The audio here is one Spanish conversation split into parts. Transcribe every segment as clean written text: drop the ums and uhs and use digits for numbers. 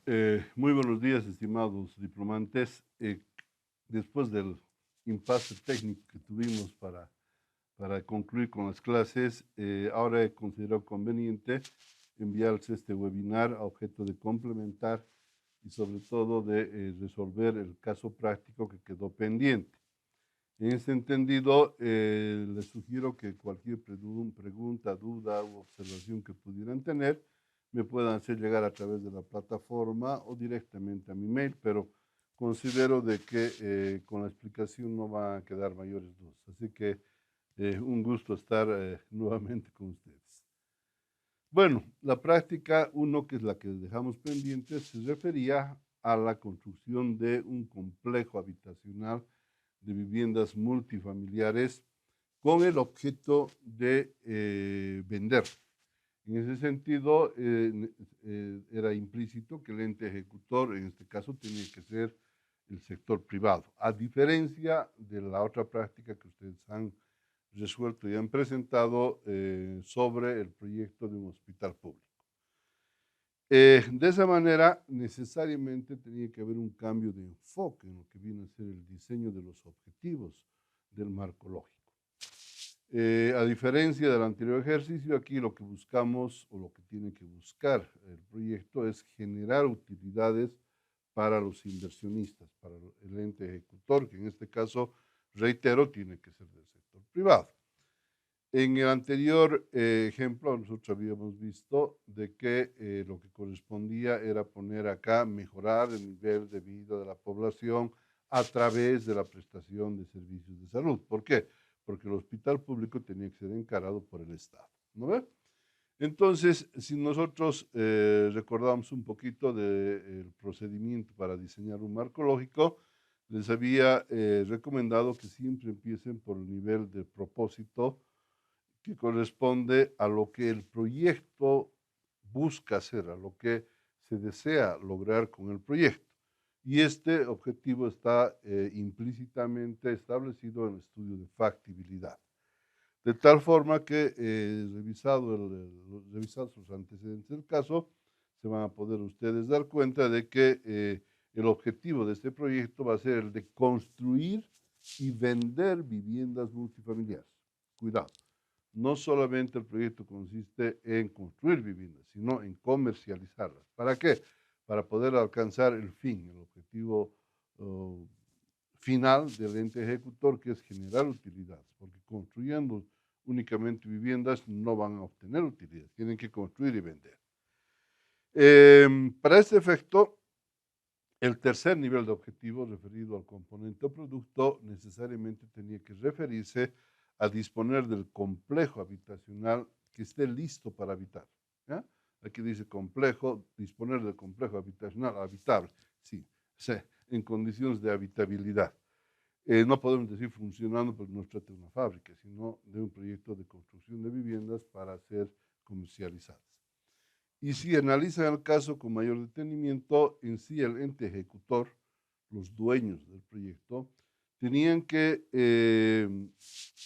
Muy buenos días, estimados diplomantes. Después del impasse técnico que tuvimos para concluir con las clases, ahora he considerado conveniente enviarles este webinar a objeto de complementar y sobre todo de resolver el caso práctico que quedó pendiente. En ese entendido, les sugiero que cualquier pregunta, duda u observación que pudieran tener, me puedan hacer llegar a través de la plataforma o directamente a mi mail, pero considero de que con la explicación no van a quedar mayores dudas. Así que un gusto estar nuevamente con ustedes. Bueno, la práctica 1, que es la que dejamos pendiente, se refería a la construcción de un complejo habitacional de viviendas multifamiliares con el objeto de vender. En ese sentido, era implícito que el ente ejecutor, en este caso, tenía que ser el sector privado, a diferencia de la otra práctica que ustedes han resuelto y han presentado sobre el proyecto de un hospital público. De esa manera, necesariamente tenía que haber un cambio de enfoque en lo que viene a ser el diseño de los objetivos del marco lógico. A diferencia del anterior ejercicio, aquí lo que buscamos o lo que tiene que buscar el proyecto es generar utilidades para los inversionistas, para el ente ejecutor, que en este caso, reitero, tiene que ser del sector privado. En el anterior ejemplo, nosotros habíamos visto de que lo que correspondía era poner acá, mejorar el nivel de vida de la población a través de la prestación de servicios de salud. ¿Por qué? Porque el hospital público tenía que ser encarado por el Estado, ¿no ve? Entonces, si nosotros recordamos un poquito del procedimiento para diseñar un marco lógico, les había recomendado que siempre empiecen por el nivel de propósito que corresponde a lo que el proyecto busca hacer, a lo que se desea lograr con el proyecto. Y este objetivo está implícitamente establecido en el estudio de factibilidad. De tal forma que, revisados los antecedentes del caso, se van a poder ustedes dar cuenta de que el objetivo de este proyecto va a ser el de construir y vender viviendas multifamiliares. Cuidado, no solamente el proyecto consiste en construir viviendas, sino en comercializarlas. ¿Para qué? Para poder alcanzar el fin, el objetivo uh, final del ente ejecutor, que es generar utilidades, porque construyendo únicamente viviendas no van a obtener utilidades, tienen que construir y vender. Para este efecto, el tercer nivel de objetivo referido al componente o producto necesariamente tenía que referirse a disponer del complejo habitacional que esté listo para habitar. ¿Ya? Aquí dice complejo, disponer del complejo habitacional habitable, sí, en condiciones de habitabilidad. No podemos decir funcionando porque no se trata de una fábrica, sino de un proyecto de construcción de viviendas para ser comercializadas. Y si analizan el caso con mayor detenimiento, en sí el ente ejecutor, los dueños del proyecto, tenían que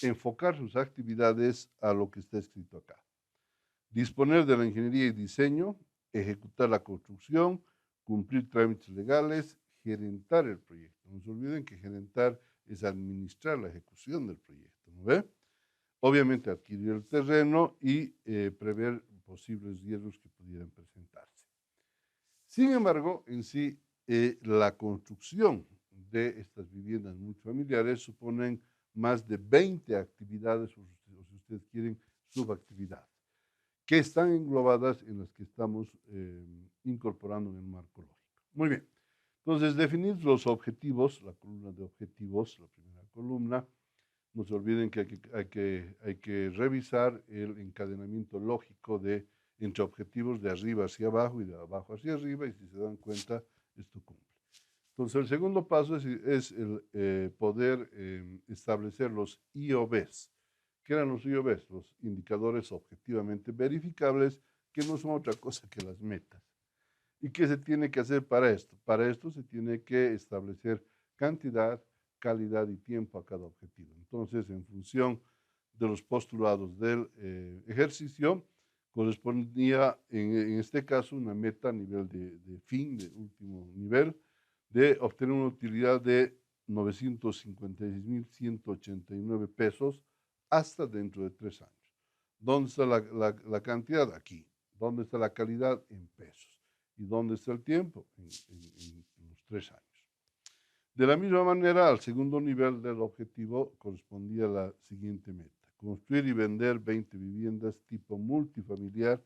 enfocar sus actividades a lo que está escrito acá. Disponer de la ingeniería y diseño, ejecutar la construcción, cumplir trámites legales, gerentar el proyecto. No se olviden que gerentar es administrar la ejecución del proyecto, ¿no ve? Obviamente adquirir el terreno y prever posibles riesgos que pudieran presentarse. Sin embargo, en sí, la construcción de estas viviendas multifamiliares suponen más de 20 actividades, o si ustedes quieren, subactividades, que están englobadas en las que estamos incorporando en el marco lógico. Muy bien. Entonces, definir los objetivos, la columna de objetivos, la primera columna. No se olviden que hay que revisar el encadenamiento lógico entre objetivos de arriba hacia abajo y de abajo hacia arriba, y si se dan cuenta, esto cumple. Entonces, el segundo paso es el poder establecer los IOBs. ¿Qué eran los IOBs? Los indicadores objetivamente verificables, que no son otra cosa que las metas. ¿Y qué se tiene que hacer para esto? Para esto se tiene que establecer cantidad, calidad y tiempo a cada objetivo. Entonces, en función de los postulados del ejercicio, correspondía en este caso una meta a nivel de fin, de último nivel, de obtener una utilidad de 956.189 pesos hasta dentro de 3 años. ¿Dónde está la cantidad? Aquí. ¿Dónde está la calidad? En pesos. ¿Y dónde está el tiempo? En los 3 años. De la misma manera, al segundo nivel del objetivo correspondía la siguiente meta: construir y vender 20 viviendas tipo multifamiliar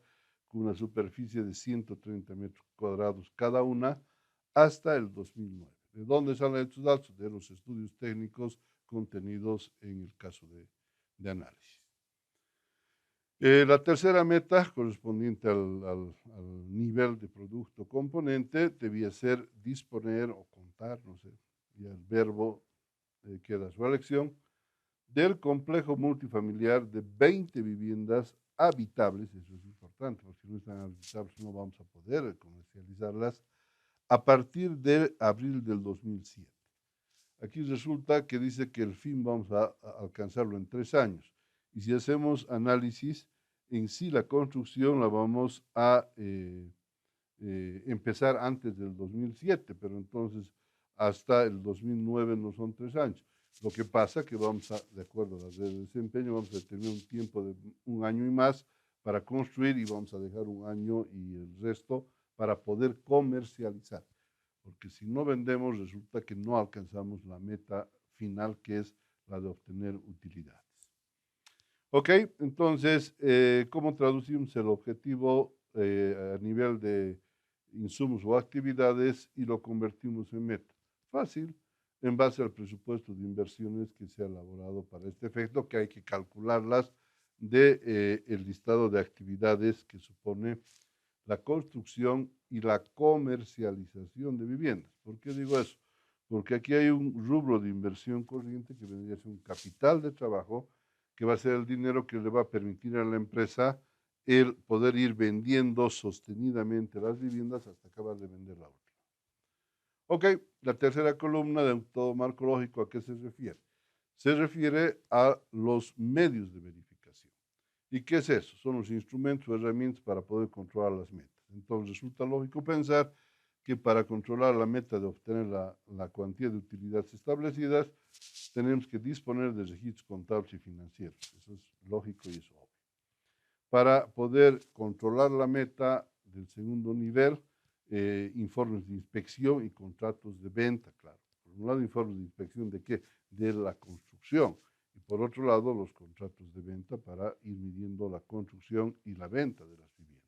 con una superficie de 130 metros cuadrados cada una hasta el 2009. ¿De dónde salen estos datos? De los estudios técnicos contenidos en el caso de análisis. La tercera meta, correspondiente al nivel de producto componente, debía ser disponer o contar, no sé, y el verbo queda a su elección, del complejo multifamiliar de 20 viviendas habitables, eso es importante, porque si no están habitables no vamos a poder comercializarlas, a partir de abril del 2007. Aquí resulta que dice que el fin vamos a alcanzarlo en 3 años. Y si hacemos análisis, en sí la construcción la vamos a empezar antes del 2007, pero entonces hasta el 2009 no son 3 años. Lo que pasa que vamos a, de acuerdo a las redes de desempeño, vamos a tener un tiempo de 1 año y más para construir y vamos a dejar 1 año y el resto para poder comercializar. Porque si no vendemos, resulta que no alcanzamos la meta final, que es la de obtener utilidades. Ok, entonces, ¿cómo traducimos el objetivo a nivel de insumos o actividades y lo convertimos en meta? Fácil, en base al presupuesto de inversiones que se ha elaborado para este efecto, que hay que calcularlas de el listado de actividades que supone la construcción y la comercialización de viviendas. ¿Por qué digo eso? Porque aquí hay un rubro de inversión corriente que vendría a ser un capital de trabajo, que va a ser el dinero que le va a permitir a la empresa el poder ir vendiendo sostenidamente las viviendas hasta acabar de vender la última. Ok, la tercera columna de todo marco lógico, ¿a qué se refiere? Se refiere a los medios de verificación. ¿Y qué es eso? Son los instrumentos o herramientas para poder controlar las metas. Entonces resulta lógico pensar que para controlar la meta de obtener la cuantía de utilidades establecidas, tenemos que disponer de registros contables y financieros. Eso es lógico y es obvio. Para poder controlar la meta del segundo nivel, informes de inspección y contratos de venta, claro. Por un lado, informes de inspección de qué? De la construcción. Y por otro lado, los contratos de venta para ir midiendo la construcción y la venta de las viviendas.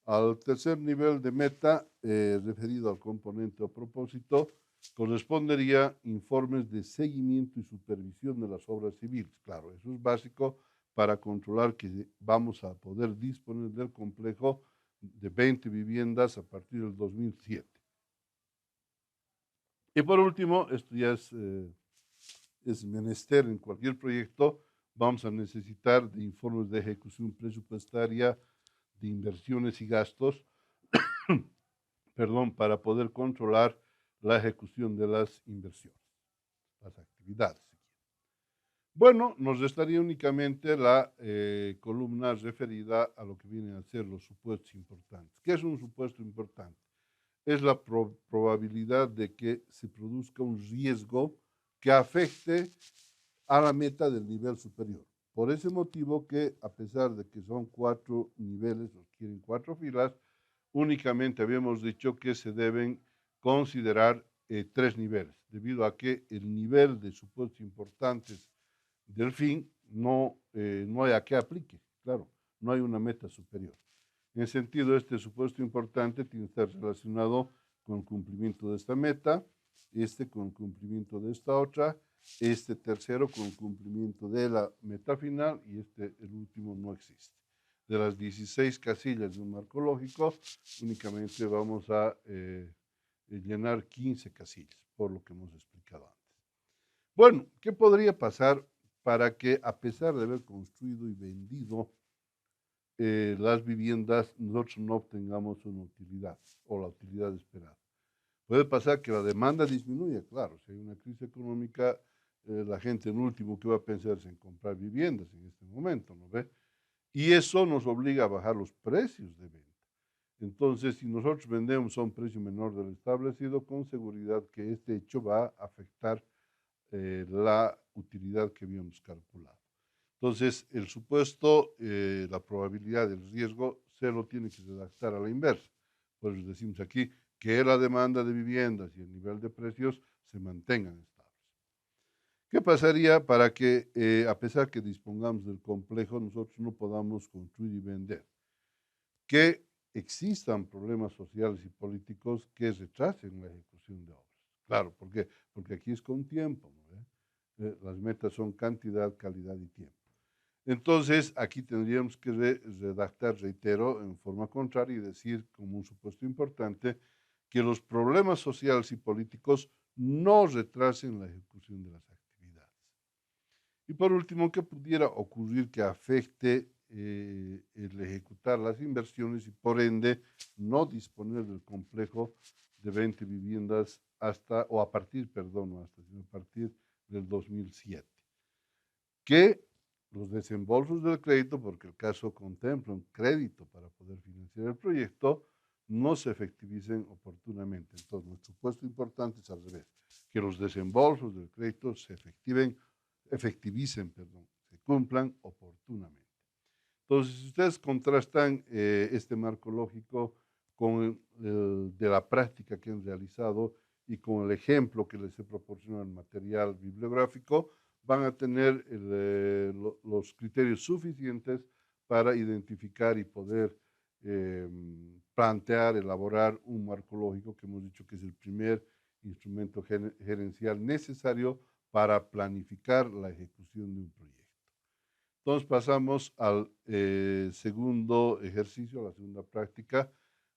Al tercer nivel de meta, referido al componente o propósito, correspondería informes de seguimiento y supervisión de las obras civiles. Claro, eso es básico para controlar que vamos a poder disponer del complejo de 20 viviendas a partir del 2007. Y por último, esto ya es menester en cualquier proyecto, vamos a necesitar de informes de ejecución presupuestaria, de inversiones y gastos, perdón, para poder controlar la ejecución de las inversiones, las actividades. Bueno, nos restaría únicamente la columna referida a lo que vienen a ser los supuestos importantes. ¿Qué es un supuesto importante? Es la probabilidad de que se produzca un riesgo que afecte a la meta del nivel superior. Por ese motivo que, a pesar de que son 4 niveles, o quieren 4 filas, únicamente habíamos dicho que se deben considerar 3 niveles, debido a que el nivel de supuestos importantes del fin no hay a qué aplique, claro, no hay una meta superior. En ese sentido, este supuesto importante tiene que estar relacionado con el cumplimiento de esta meta, este con el cumplimiento de esta otra, este tercero con el cumplimiento de la meta final y el último, no existe. De las 16 casillas de un marco lógico, únicamente vamos a llenar 15 casillas, por lo que hemos explicado antes. Bueno, ¿qué podría pasar para que, a pesar de haber construido y vendido las viviendas, nosotros no obtengamos una utilidad o la utilidad esperada? Puede pasar que la demanda disminuya, claro, si hay una crisis económica, la gente en último que va a pensar es en comprar viviendas en este momento, ¿no ve? y eso nos obliga a bajar los precios de venta. Entonces, si nosotros vendemos a un precio menor del establecido, con seguridad que este hecho va a afectar la utilidad que habíamos calculado. Entonces, el supuesto, la probabilidad del riesgo, se lo tiene que redactar a la inversa. Por eso decimos aquí que la demanda de viviendas y el nivel de precios se mantengan estables. ¿Qué pasaría para que, a pesar que dispongamos del complejo, nosotros no podamos construir y vender? Que existan problemas sociales y políticos que retrasen la ejecución de obras. Claro, ¿por qué? Porque aquí es con tiempo, ¿no? Las metas son cantidad, calidad y tiempo. Entonces, aquí tendríamos que redactar, reitero, en forma contraria y decir como un supuesto importante que los problemas sociales y políticos no retrasen la ejecución de las actividades. Y por último, que pudiera ocurrir que afecte el ejecutar las inversiones y por ende no disponer del complejo de 20 viviendas hasta, o a partir, perdón, no hasta, sino a partir del 2007. Que los desembolsos del crédito, porque el caso contempla un crédito para poder financiar el proyecto, no se efectivicen oportunamente. Entonces, nuestro puesto importante es al revés, que los desembolsos del crédito se efectivicen, perdón, se cumplan oportunamente. Entonces, si ustedes contrastan este marco lógico con el de la práctica que han realizado y con el ejemplo que les he proporcionado en material bibliográfico, van a tener los criterios suficientes para identificar y poder plantear, elaborar un marco lógico que hemos dicho que es el primer instrumento gerencial necesario para planificar la ejecución de un proyecto. Entonces pasamos al segundo ejercicio, a la segunda práctica,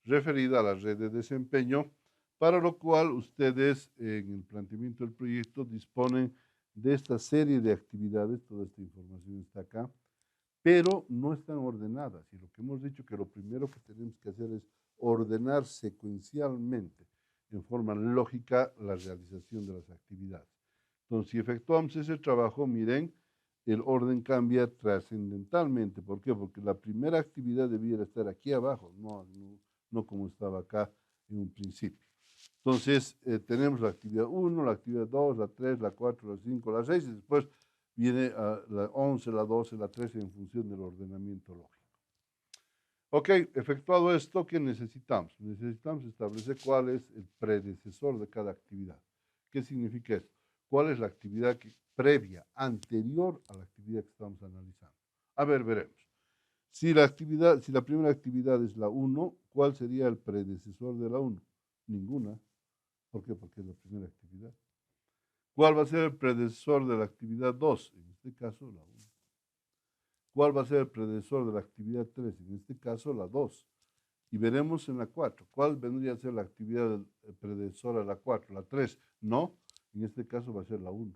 referida a la red de desempeño, para lo cual ustedes en el planteamiento del proyecto disponen de esta serie de actividades, toda esta información está acá, pero no están ordenadas. Y lo que hemos dicho que lo primero que tenemos que hacer es ordenar secuencialmente, en forma lógica, la realización de las actividades. Entonces, si efectuamos ese trabajo, miren, el orden cambia trascendentalmente. ¿Por qué? Porque la primera actividad debiera estar aquí abajo, no como estaba acá en un principio. Entonces, tenemos la actividad 1, la actividad 2, la 3, la 4, la 5, la 6, y después viene la 11, la 12, la 13 en función del ordenamiento lógico. Ok, efectuado esto, ¿qué necesitamos? Necesitamos establecer cuál es el predecesor de cada actividad. ¿Qué significa esto? ¿Cuál es la actividad previa, anterior a la actividad que estamos analizando? A ver, veremos. Si la primera actividad es la 1, ¿cuál sería el predecesor de la 1? Ninguna. ¿Por qué? Porque es la primera actividad. ¿Cuál va a ser el predecesor de la actividad 2? En este caso, la 1. ¿Cuál va a ser el predecesor de la actividad 3? En este caso, la 2. Y veremos en la 4. ¿Cuál vendría a ser la actividad predecesora de la 4? La 3. No, en este caso va a ser la 1.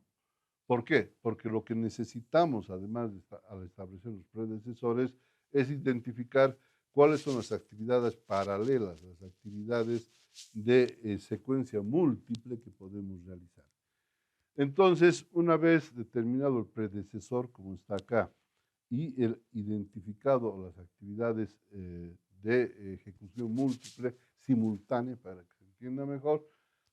¿Por qué? Porque lo que necesitamos, además de al establecer los predecesores, es identificar cuáles son las actividades paralelas, las actividades de secuencia múltiple que podemos realizar. Entonces, una vez determinado el predecesor, como está acá, y el identificado las actividades de ejecución múltiple, simultánea, para que se entienda mejor,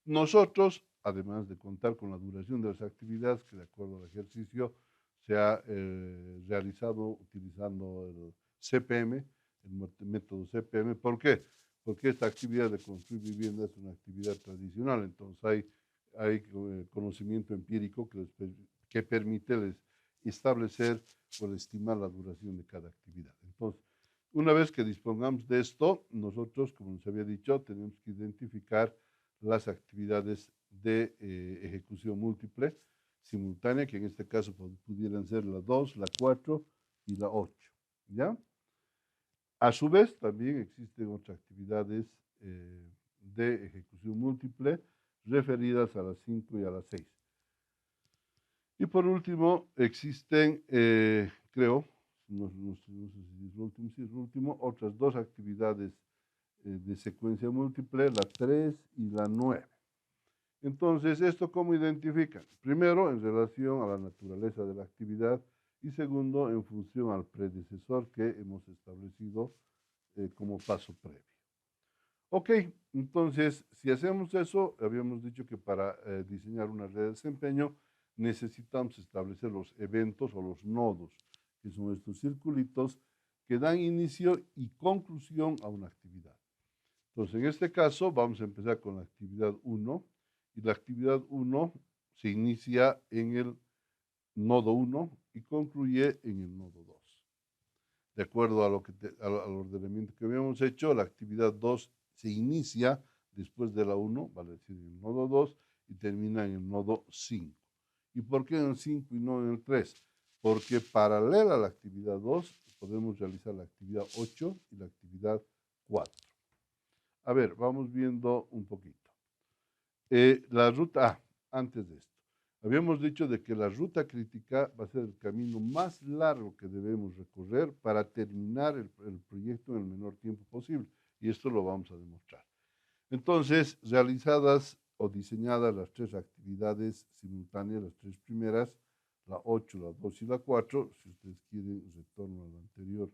nosotros, además de contar con la duración de las actividades, que de acuerdo al ejercicio se ha realizado utilizando el CPM, el método CPM. ¿Por qué? Porque esta actividad de construir vivienda es una actividad tradicional, entonces hay conocimiento empírico que permite establecer o estimar la duración de cada actividad. Entonces, una vez que dispongamos de esto, nosotros, como nos había dicho, tenemos que identificar las actividades de ejecución múltiple simultánea, que en este caso pudieran ser la 2, la 4 y la 8. ¿Ya? A su vez, también existen otras actividades de ejecución múltiple referidas a las 5 y a las 6. Y por último, existen, creo, no sé si es lo último, otras dos actividades de secuencia múltiple, la 3 y la 9. Entonces, ¿esto cómo identifican? Primero, en relación a la naturaleza de la actividad, y segundo, en función al predecesor que hemos establecido como paso previo. Ok, entonces, si hacemos eso, habíamos dicho que para diseñar una red de desempeño necesitamos establecer los eventos o los nodos, que son estos circulitos que dan inicio y conclusión a una actividad. Entonces, en este caso, vamos a empezar con la actividad 1, y la actividad 1 se inicia en el nodo 1 y concluye en el nodo 2. De acuerdo a al ordenamiento que habíamos hecho, la actividad 2 se inicia después de la 1, vale decir, en el nodo 2, y termina en el nodo 5. ¿Y por qué en el 5 y no en el 3? Porque paralela a la actividad 2 podemos realizar la actividad 8 y la actividad 4. A ver, vamos viendo un poquito. La ruta, antes de esto, habíamos dicho de que la ruta crítica va a ser el camino más largo que debemos recorrer para terminar el proyecto en el menor tiempo posible. Y esto lo vamos a demostrar. Entonces, realizadas o diseñadas las tres actividades simultáneas, las tres primeras, la 8, la 2 y la 4, si ustedes quieren, retorno a la anterior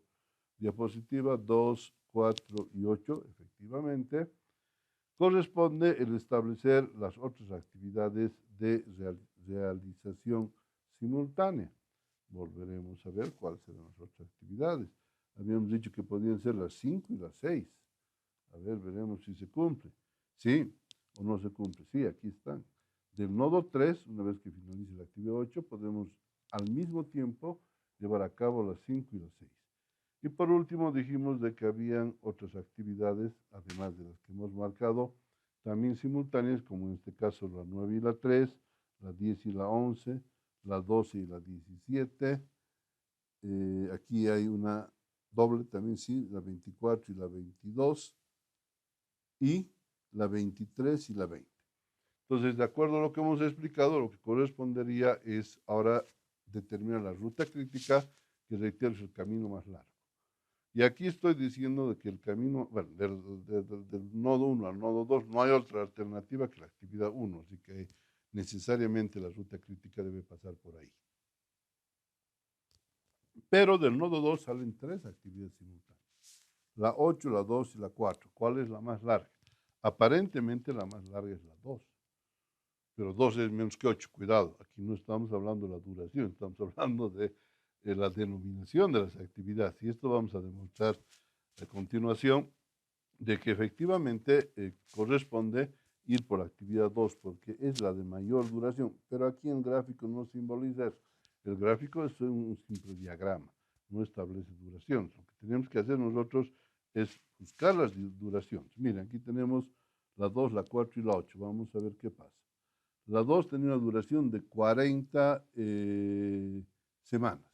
diapositiva, 2, 4 y 8, efectivamente, corresponde el establecer las otras actividades de realización simultánea. Volveremos a ver cuáles serán las otras actividades. Habíamos dicho que podían ser las 5 y las 6. A ver, veremos si se cumple. Sí o no se cumple. Sí, aquí están. Del nodo 3, una vez que finalice la actividad 8, podemos al mismo tiempo llevar a cabo las 5 y las 6. Y por último dijimos de que habían otras actividades, además de las que hemos marcado, también simultáneas, como en este caso la 9 y la 3, la 10 y la 11, la 12 y la 17. Aquí hay una doble también, sí, la 24 y la 22, y la 23 y la 20. Entonces, de acuerdo a lo que hemos explicado, lo que correspondería es ahora determinar la ruta crítica, que reitero es el camino más largo. Y aquí estoy diciendo de que el camino, bueno, del nodo 1 al nodo 2 no hay otra alternativa que la actividad 1, así que necesariamente la ruta crítica debe pasar por ahí. Pero del nodo 2 salen tres actividades simultáneas, la 8, la 2 y la 4. ¿Cuál es la más larga? Aparentemente la más larga es la 2, pero 2 es menos que 8, cuidado, aquí no estamos hablando de la duración, estamos hablando de la denominación de las actividades, y esto vamos a demostrar a continuación, de que efectivamente corresponde ir por actividad 2, porque es la de mayor duración, pero aquí el gráfico no simboliza eso. El gráfico es un simple diagrama, no establece duración. Lo que tenemos que hacer nosotros es buscar las duraciones. Miren, aquí tenemos la 2, la 4 y la 8. Vamos a ver qué pasa. La 2 tenía una duración de 40 semanas.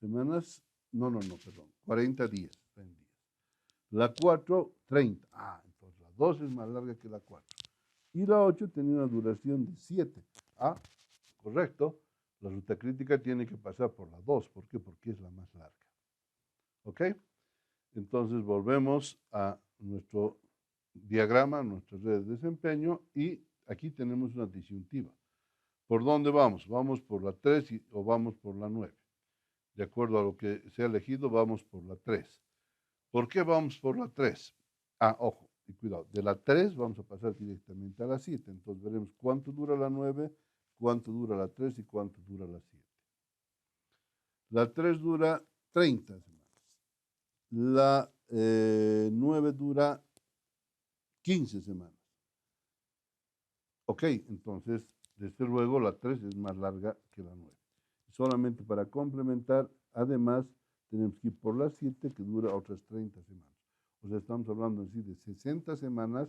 Perdón, 40 días. La 4, 30. Entonces la 2 es más larga que la 4. Y la 8 tenía una duración de 7. Correcto. La ruta crítica tiene que pasar por la 2. ¿Por qué? Porque es la más larga. ¿Ok? Entonces volvemos a nuestro diagrama, nuestra red de desempeño, y aquí tenemos una disyuntiva. ¿Por dónde vamos? ¿Vamos por la 3 o vamos por la 9? De acuerdo a lo que se ha elegido, vamos por la 3. ¿Por qué vamos por la 3? Ojo, y cuidado, de la 3 vamos a pasar directamente a la 7. Entonces veremos cuánto dura la 9, cuánto dura la 3 y cuánto dura la 7. La 3 dura 30 semanas. La 9 dura 15 semanas. Ok, entonces, desde luego, la 3 es más larga que la 9. Solamente para complementar, además, tenemos que ir por la 7, que dura otras 30 semanas. O sea, estamos hablando así de 60 semanas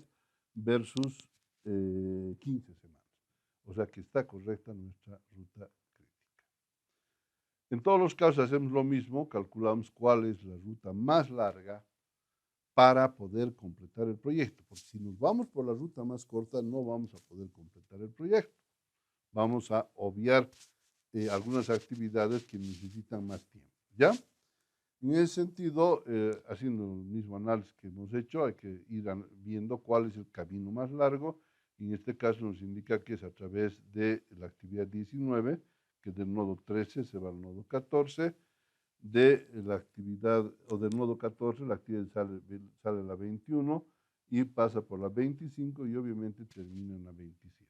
versus 15 semanas. O sea, que está correcta nuestra ruta crítica. En todos los casos hacemos lo mismo, calculamos cuál es la ruta más larga para poder completar el proyecto, porque si nos vamos por la ruta más corta no vamos a poder completar el proyecto. Vamos a obviar algunas actividades que necesitan más tiempo, ¿ya? En ese sentido, haciendo el mismo análisis que hemos hecho, hay que ir viendo cuál es el camino más largo, y en este caso nos indica que es a través de la actividad 19, que del nodo 13 se va al nodo 14, de la actividad, o del nodo 14, la actividad sale a la 21 y pasa por la 25 y obviamente termina en la 27.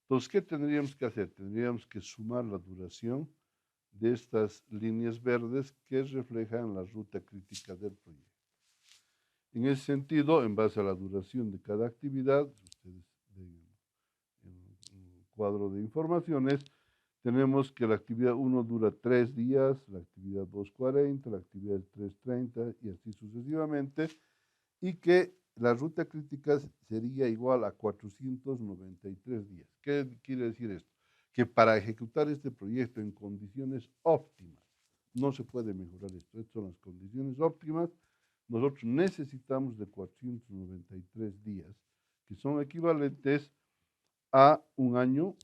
Entonces, ¿qué tendríamos que hacer? Tendríamos que sumar la duración de estas líneas verdes que reflejan la ruta crítica del proyecto. En ese sentido, en base a la duración de cada actividad, ustedes ven en un cuadro de informaciones, tenemos que la actividad 1 dura 3 días, la actividad 2 40, la actividad 3 30 y así sucesivamente, y que la ruta crítica sería igual a 493 días. ¿Qué quiere decir esto? Que para ejecutar este proyecto en condiciones óptimas, no se puede mejorar esto, estas son las condiciones óptimas, nosotros necesitamos de 493 días, que son equivalentes a un año,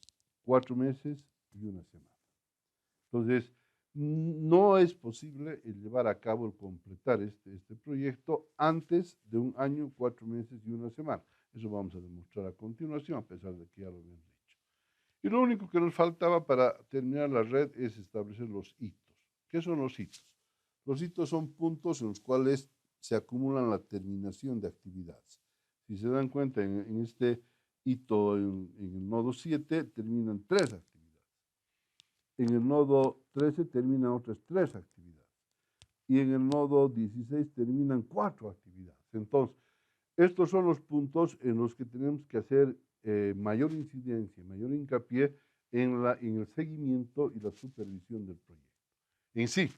4 meses y una semana. Entonces, no es posible llevar a cabo, el completar este proyecto antes de un año, 4 meses y una semana. Eso vamos a demostrar a continuación, a pesar de que ya lo habíamos dicho. Y lo único que nos faltaba para terminar la red es establecer los hitos. ¿Qué son los hitos? Los hitos son puntos en los cuales se acumulan la terminación de actividades. Si se dan cuenta, en este hito, en el nodo 7, terminan 3 actividades. En el nodo 13 terminan otras 3 actividades. Y en el nodo 16 terminan 4 actividades. Entonces, estos son los puntos en los que tenemos que hacer mayor incidencia, mayor hincapié en el seguimiento y la supervisión del proyecto. En sí,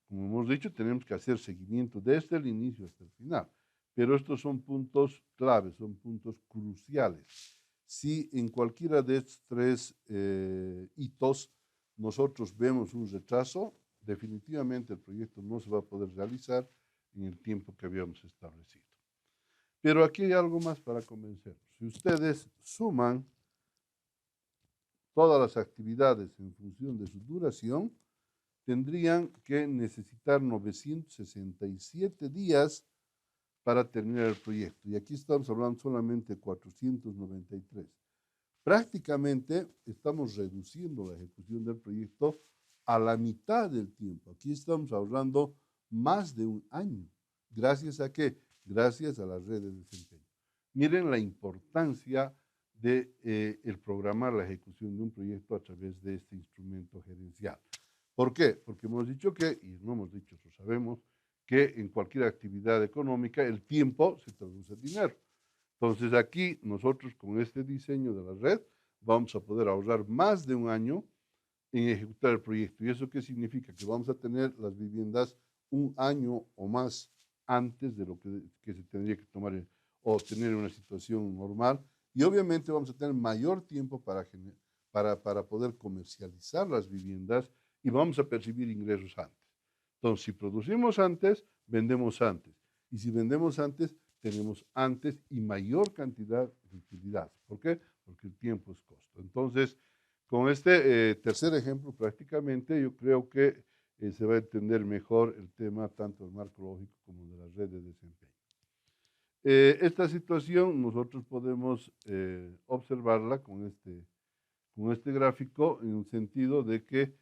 como hemos dicho, tenemos que hacer seguimiento desde el inicio hasta el final. Pero estos son puntos claves, son puntos cruciales. Si en cualquiera de estos 3 hitos nosotros vemos un retraso, definitivamente el proyecto no se va a poder realizar en el tiempo que habíamos establecido. Pero aquí hay algo más para convencernos. Si ustedes suman todas las actividades en función de su duración, tendrían que necesitar 967 días para terminar el proyecto. Y aquí estamos hablando solamente de 493. Prácticamente estamos reduciendo la ejecución del proyecto a la mitad del tiempo. Aquí estamos hablando más de un año. ¿Gracias a qué? Gracias a las redes de desempeño. Miren la importancia de el programar la ejecución de un proyecto a través de este instrumento gerencial. ¿Por qué? Porque hemos dicho que, y no hemos dicho, lo sabemos, que en cualquier actividad económica el tiempo se traduce en dinero. Entonces aquí nosotros con este diseño de la red vamos a poder ahorrar más de un año en ejecutar el proyecto. ¿Y eso qué significa? Que vamos a tener las viviendas un año o más antes de lo que se tendría que tomar o tener una situación normal. Y obviamente vamos a tener mayor tiempo para poder comercializar las viviendas y vamos a percibir ingresos antes. Entonces, si producimos antes, vendemos antes. Y si vendemos antes, tenemos antes y mayor cantidad de utilidades. ¿Por qué? Porque el tiempo es costo. Entonces, con este tercer ejemplo, prácticamente, yo creo que se va a entender mejor el tema tanto del marco lógico como de la red de desempeño. Esta situación nosotros podemos observarla con este gráfico en un sentido de que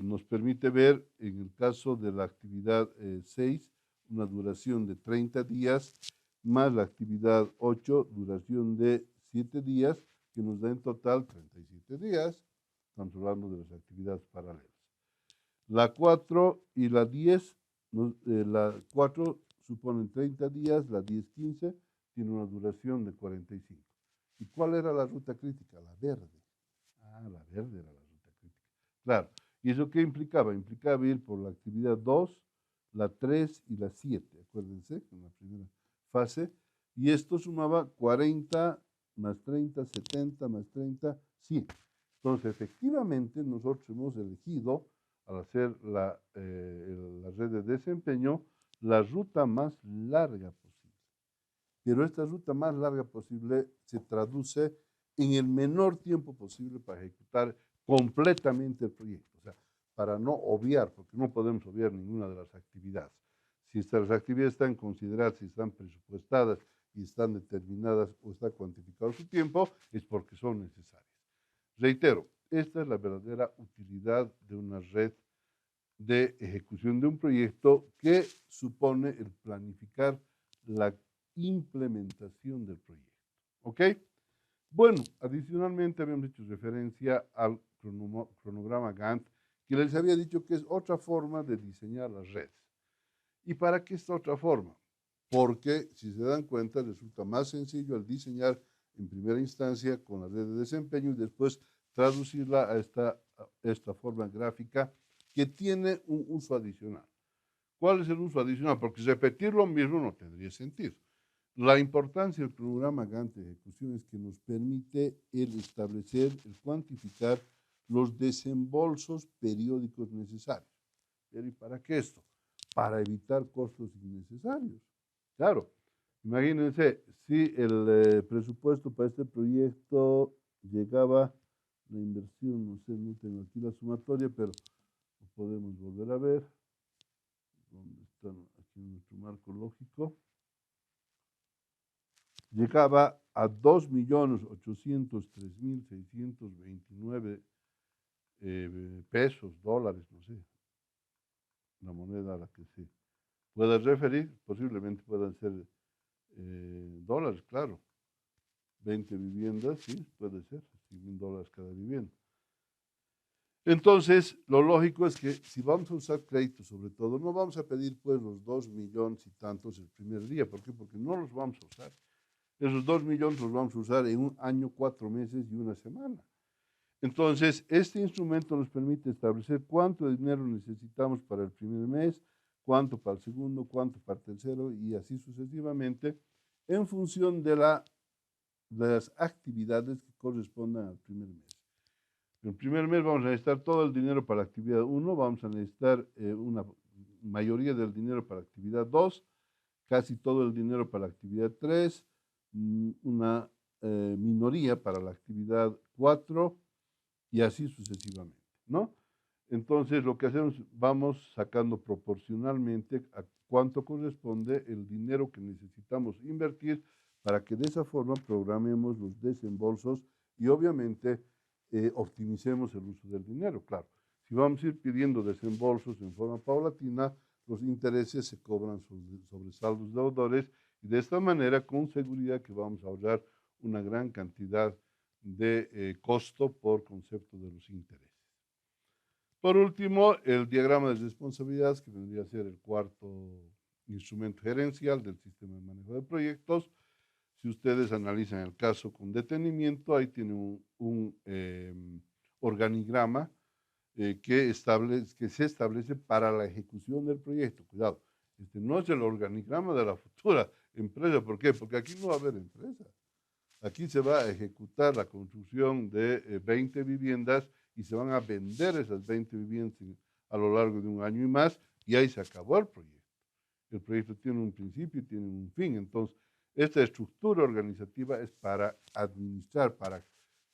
nos permite ver, en el caso de la actividad 6, una duración de 30 días, más la actividad 8, duración de 7 días, que nos da en total 37 días. Estamos hablando de las actividades paralelas. La 4 y la 10, la 4 suponen 30 días, la 10-15 tiene una duración de 45. ¿Y cuál era la ruta crítica? La verde. La verde era la ruta crítica. Claro. ¿Y eso qué implicaba? Implicaba ir por la actividad 2, la 3 y la 7. Acuérdense, en la primera fase. Y esto sumaba 40 más 30, 70 más 30, 100. Entonces, efectivamente, nosotros hemos elegido, al hacer la red de desempeño, la ruta más larga posible. Pero esta ruta más larga posible se traduce en el menor tiempo posible para ejecutar completamente el proyecto. O sea, para no obviar, porque no podemos obviar ninguna de las actividades. Si estas actividades están consideradas, si están presupuestadas y están determinadas o está cuantificado su tiempo, es porque son necesarias. Reitero, esta es la verdadera utilidad de una red de ejecución de un proyecto que supone el planificar la implementación del proyecto. ¿Ok? Bueno, adicionalmente habíamos hecho referencia al cronograma Gantt, que les había dicho que es otra forma de diseñar las redes. ¿Y para qué esta otra forma? Porque, si se dan cuenta, resulta más sencillo al diseñar en primera instancia con la red de desempeño y después traducirla a esta forma gráfica que tiene un uso adicional. ¿Cuál es el uso adicional? Porque repetir lo mismo no tendría sentido. La importancia del programa Gantt de ejecución es que nos permite el establecer, el cuantificar los desembolsos periódicos necesarios. ¿Y para qué esto? Para evitar costos innecesarios. Claro, imagínense, si el presupuesto para este proyecto llegaba, la inversión, no sé, no tengo aquí la sumatoria, pero lo podemos volver a ver. ¿Dónde está aquí nuestro marco lógico? Llegaba a 2.803.629 pesos, dólares, no sé, la moneda a la que se pueda referir, posiblemente puedan ser dólares, claro. 20 viviendas, sí, puede ser, $100,000 cada vivienda. Entonces, lo lógico es que si vamos a usar créditos, sobre todo, no vamos a pedir pues los 2 millones y tantos el primer día. ¿Por qué? Porque no los vamos a usar. Esos 2 millones los vamos a usar en un año, 4 meses y una semana. Entonces, este instrumento nos permite establecer cuánto dinero necesitamos para el primer mes, cuánto para el segundo, cuánto para el tercero y así sucesivamente, en función de las actividades que correspondan al primer mes. En el primer mes vamos a necesitar todo el dinero para la actividad 1, vamos a necesitar una mayoría del dinero para la actividad 2, casi todo el dinero para la actividad 3, una minoría para la actividad 4 y así sucesivamente, ¿no? Entonces, lo que hacemos, vamos sacando proporcionalmente a cuánto corresponde el dinero que necesitamos invertir para que de esa forma programemos los desembolsos y obviamente optimicemos el uso del dinero. Claro, si vamos a ir pidiendo desembolsos en forma paulatina, los intereses se cobran sobre saldos deudores y de esta manera con seguridad que vamos a ahorrar una gran cantidad de costo por concepto de los intereses. Por último, el diagrama de responsabilidades, que vendría a ser el cuarto instrumento gerencial del sistema de manejo de proyectos. Si ustedes analizan el caso con detenimiento, ahí tiene un organigrama que se establece para la ejecución del proyecto. Cuidado, este no es el organigrama de la futura empresa. ¿Por qué? Porque aquí no va a haber empresa. Aquí se va a ejecutar la construcción de 20 viviendas y se van a vender esas 20 viviendas a lo largo de un año y más y ahí se acabó el proyecto. El proyecto tiene un principio y tiene un fin. Entonces, esta estructura organizativa es para administrar, para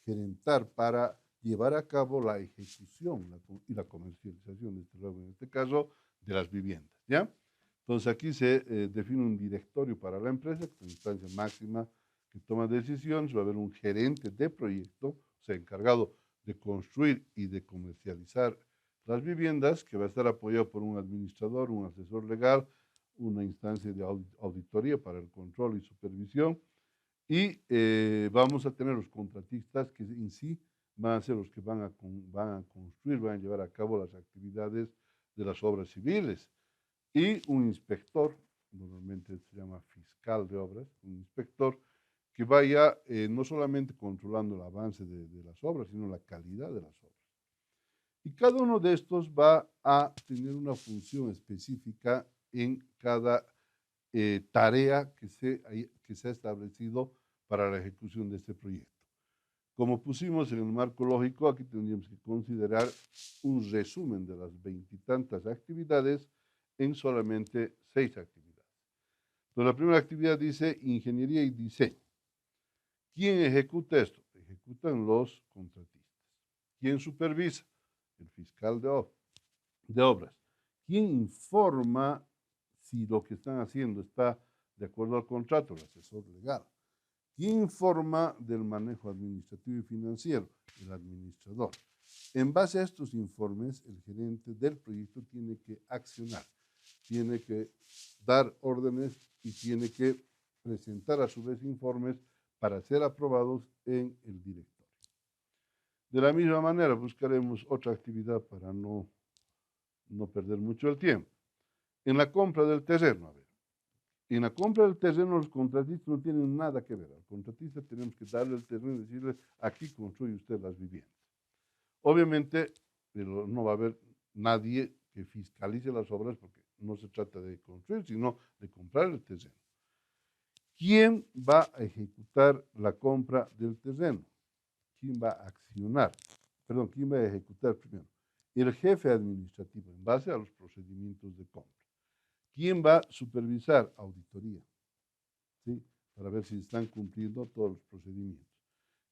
gerentar, para llevar a cabo la ejecución y la comercialización, en este caso, de las viviendas. ¿Ya? Entonces, aquí se define un directorio para la empresa, que es la instancia máxima que toma decisiones, va a haber un gerente de proyecto, o sea, encargado de construir y de comercializar las viviendas, que va a estar apoyado por un administrador, un asesor legal, una instancia de auditoría para el control y supervisión, y vamos a tener los contratistas que en sí van a ser los que van a construir, van a llevar a cabo las actividades de las obras civiles, y un inspector, normalmente se llama fiscal de obras, un inspector que vaya no solamente controlando el avance de las obras, sino la calidad de las obras. Y cada uno de estos va a tener una función específica en cada tarea que se ha establecido para la ejecución de este proyecto. Como pusimos en el marco lógico, aquí tendríamos que considerar un resumen de las 20 y tantas actividades en solamente 6 actividades. Entonces, la primera actividad dice ingeniería y diseño. ¿Quién ejecuta esto? Ejecutan los contratistas. ¿Quién supervisa? El fiscal de obras. ¿Quién informa si lo que están haciendo está de acuerdo al contrato? El asesor legal. ¿Quién informa del manejo administrativo y financiero? El administrador. En base a estos informes, el gerente del proyecto tiene que accionar, tiene que dar órdenes y tiene que presentar a su vez informes para ser aprobados en el directorio. De la misma manera, buscaremos otra actividad para no perder mucho el tiempo. En la compra del terreno, a ver. En la compra del terreno los contratistas no tienen nada que ver. Al contratista tenemos que darle el terreno y decirle, aquí construye usted las viviendas. Obviamente, pero no va a haber nadie que fiscalice las obras porque no se trata de construir, sino de comprar el terreno. ¿Quién va a ejecutar la compra del terreno? ¿Quién va a accionar? Perdón, ¿quién va a ejecutar primero? El jefe administrativo, en base a los procedimientos de compra. ¿Quién va a supervisar? Auditoría, ¿sí? Para ver si están cumpliendo todos los procedimientos.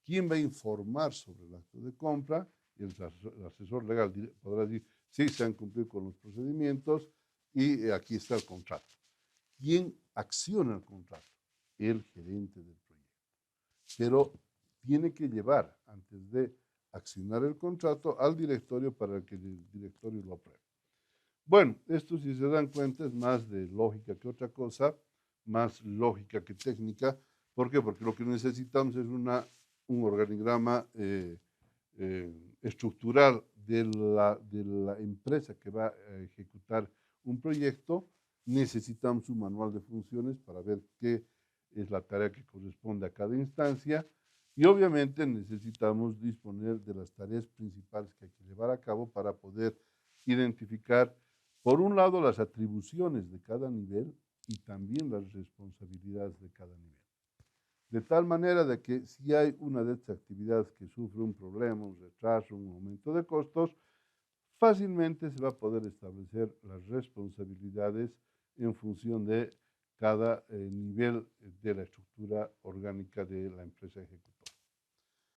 ¿Quién va a informar sobre el acto de compra? El asesor legal podrá decir, sí, se han cumplido con los procedimientos y aquí está el contrato. ¿Quién acciona el contrato? El gerente del proyecto. Pero tiene que llevar, antes de accionar el contrato, al directorio para que el directorio lo apruebe. Bueno, esto, si se dan cuenta, es más de lógica que otra cosa, más lógica que técnica. ¿Por qué? Porque lo que necesitamos es un organigrama estructural de la empresa que va a ejecutar un proyecto. Necesitamos un manual de funciones para ver qué es la tarea que corresponde a cada instancia. Y obviamente necesitamos disponer de las tareas principales que hay que llevar a cabo para poder identificar, por un lado, las atribuciones de cada nivel y también las responsabilidades de cada nivel. De tal manera de que si hay una de estas actividades que sufre un problema, un retraso, un aumento de costos, fácilmente se va a poder establecer las responsabilidades en función de cada nivel de la estructura orgánica de la empresa ejecutora.